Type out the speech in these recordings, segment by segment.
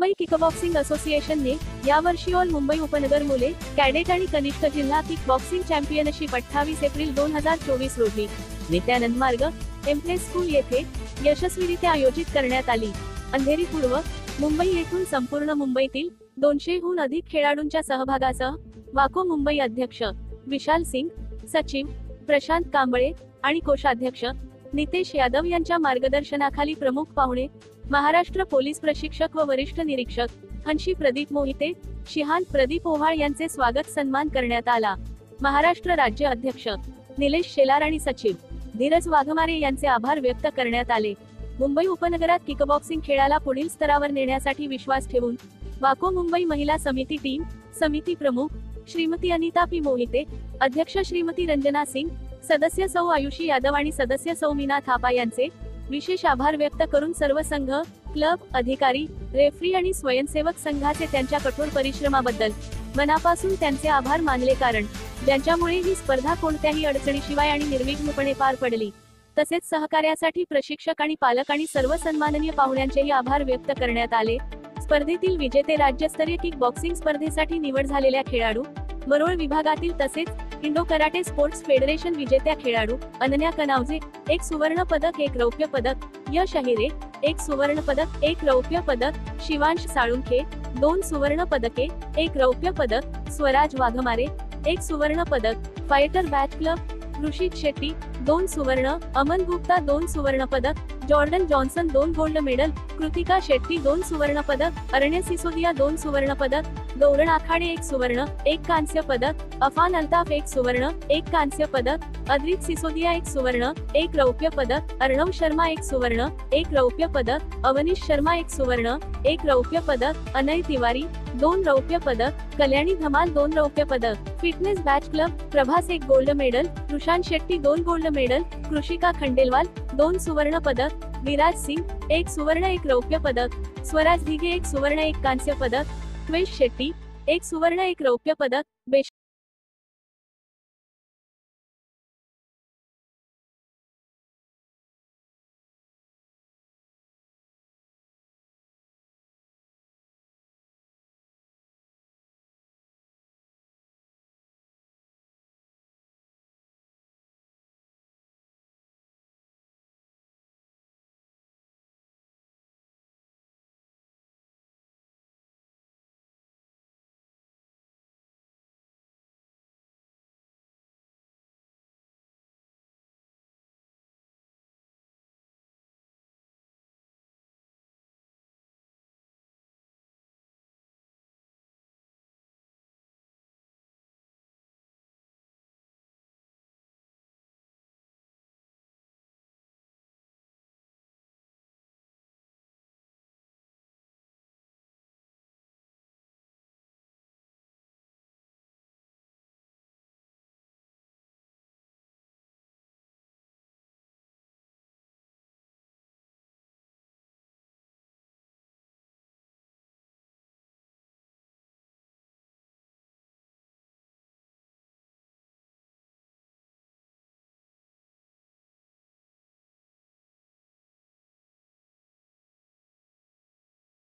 Mumbai kickboxing असोसिएशनने यावर्षी all Mumbai उपनगर मुले, कॅडेट आणि कनिष्ठ जिल्हा किकबॉक्सिंग चॅम्पियनशिप 28 एप्रिल 2024 रोजी नित्यानंद मार्ग, एम्प्लेस स्कूल येथे यशस्वीरित्या आयोजित करण्यात आली. अंधेरी पूर्व मुंबई येथून संपूर्ण मुंबईतील 200हून अधिक खेळाडूंच्या सहभागासह वाको मुंबई अध्यक्ष विशाल सिंग, सचिव प्रशांत कांबळे आणि कोषाध्यक्ष नितेश यादव यांच्या मार्गदर्शनाखाली प्रमुख पाहुणे महाराष्ट्र पोलीस प्रशिक्षक व वरिष्ठ निरीक्षक हंशी प्रदीप मोहिते, शिहांत प्रदीप ओव्हाळ यांचे स्वागत सन्मान करण्यात आला. महाराष्ट्र राज्य अध्यक्ष निलेश शेलार आणि सचिव धीरज वाघमारे यांचे आभार व्यक्त करण्यात आले. मुंबई उपनगरात किकबॉक्सिंग खेळाला पुढील स्तरावर नेण्यासाठी विश्वास ठेवून वाको मुंबई महिला समिती टीम समिती प्रमुख श्रीमती अनिता पी मोहिते, अध्यक्ष श्रीमती रंजना सिंग, सदस्य सौ आयुषी यादव आणि सदस्य सौ मीना थापा यांचे विशेष आभार व्यक्त करून सर्व संघ, क्लब, अधिकारी, रेफरी आणि स्वयंसेवक संघाचे त्यांच्या कठोर परिश्रमाबद्दल मनापासून त्यांचे आभार मानले, कारण ज्यांच्यामुळे ही स्पर्धा कोणत्याही अडचणीशिवाय आणि निर्विघ्नपणे पार पडली. तसेच सहकार्यासाठी प्रशिक्षक आणि पालक आणि सर्व सन्माननीय पाहुण्यांचेही आभार व्यक्त करण्यात आले. स्पर्धेतील विजेते राज्यस्तरीय किक बॉक्सिंग स्पर्धेसाठी निवड झालेल्या खेळाडू, मरोळ विभागातील तसेच इंडो कराटे स्पोर्ट्स फेडरेशन विजेत्या खेळाडू अनन्या कनावजे 1 सुवर्ण पदक 1 रौप्य पदक, यश अहिरे 1 सुवर्ण पदक 1 रौप्य पदक, शिवांश साळुंखे 2 सुवर्ण पदके 1 रौप्य पदक, स्वराज वाघमारे 1 सुवर्ण पदक, fighter batch club Rishit Shetty 2 सुवर्ण, अमन गुप्ता 2 सुवर्ण पदक, Jordan Johnson 2 gold medal, Kritika Shetty 2 सुवर्ण पदक, अरण्य सिसोदिया 2 सुवर्ण पदक, गौरण आखाडे 1 सुवर्ण 1 कांस्य पदक, अफान अल्ताफ 1 सुवर्ण 1 कांस्य पदक, अद्रित सिसोदिया 1 सुवर्ण 1 रौप्य पदक, अर्णव शर्मा 1 सुवर्ण 1 रौप्य पदक, अवनीश शर्मा 1 सुवर्ण 1 रौप्य पदक, अनय तिवारी 2 रौप्य पदक, कल्याणी धमाल 2 रौप्य पदक, fitness batch club Prabhas 1 gold medal, Rushan Shetty 2 gold medal, Krishika Khandelwal 2 सुवर्ण पदक, विराज सिंग 1 सुवर्ण 1 रौप्य पदक, स्वराज दिघे 1 सुवर्ण 1 कांस्य पदक, त्वेष शेट्टी 1 सुवर्ण 1 रौप्य पदक.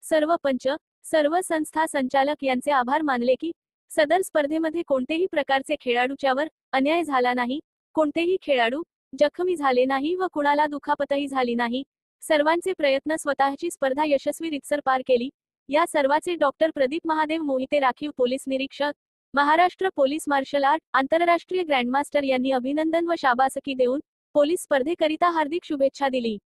सर्व पंच, सर्व संस्था संचालक यांचे आभार मानले की सदर स्पर्धेमध्ये कोणतेही प्रकारचे खेळाडूच्यावर अन्याय झाला नाही, कोणतेही खेळाडू जखमी झाले नाही व कुणाला दुखापतही झाली नाही. सर्वांचे प्रयत्न स्वतःची स्पर्धा यशस्वी रीतसर पार केली. या सर्वाचे डॉक्टर प्रदीप महादेव मोहिते, राखीव पोलीस निरीक्षक, महाराष्ट्र पोलीस मार्शल आर्ट, आंतरराष्ट्रीय ग्रँडमास्टर यांनी अभिनंदन व शाबासकी देऊन पोलीस स्पर्धेकरिता हार्दिक शुभेच्छा दिली.